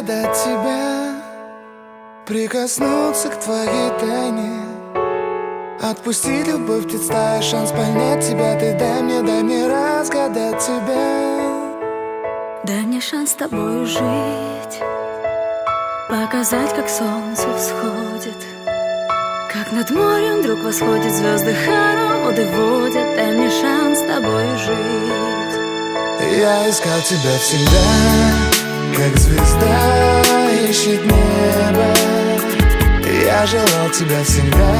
разгадать тебя, прикоснуться к твоей тайне, отпусти любовь, представь шанс понять тебя. Ты дай мне разгадать тебя. Дай мне шанс с тобою жить, показать, как солнце всходит, как над морем вдруг восходит, звезды хороводы водят. Дай мне шанс с тобою жить. Я искал тебя всегда, как звезда ищет небо. Я желал тебя всегда,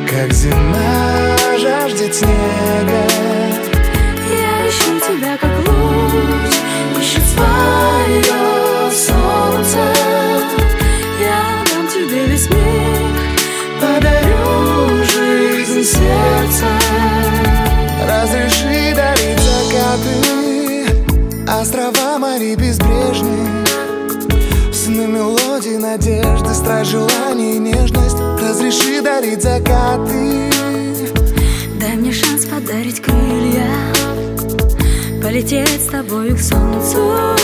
как зима жаждет снега. Я ищу тебя, как луч ищет свое солнце. Я дам тебе весь мир, подарю жизнь сердца. Разреши дарить закаты, острова морей безбрежные, сны, мелодии, надежды, страсть, желание и нежность. Разреши дарить закаты. Дай мне шанс подарить крылья, полететь с тобою к солнцу,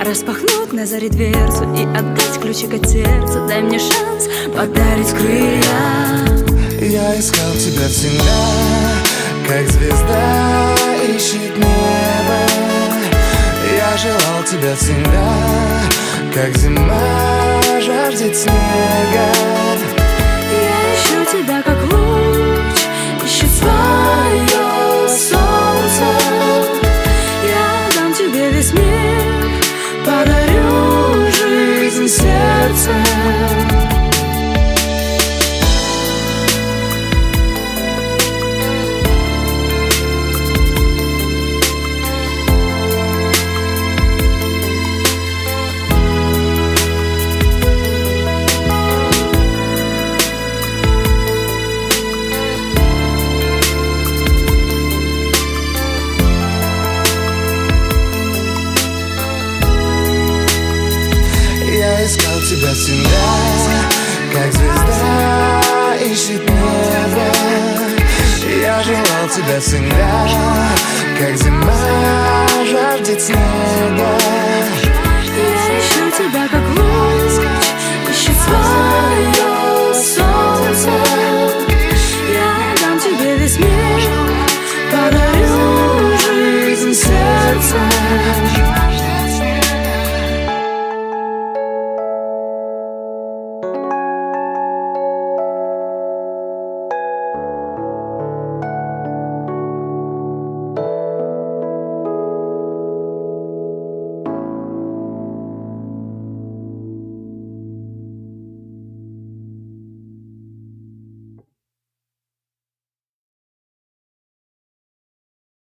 распахнуть на заре дверцу и отдать ключик от сердца. Дай мне шанс подарить крылья. Я искал тебя всегда, как звезда ищет небо. Я желал тебя всегда, как зима жаждет снега. Я ищу тебя, как луч ищет свое солнце. Я дам тебе весь мир, подарю жизнь сердца. Я искал тебя всегда, как звезда ищет небо. Я желал тебя всегда, как зима жаждет снега.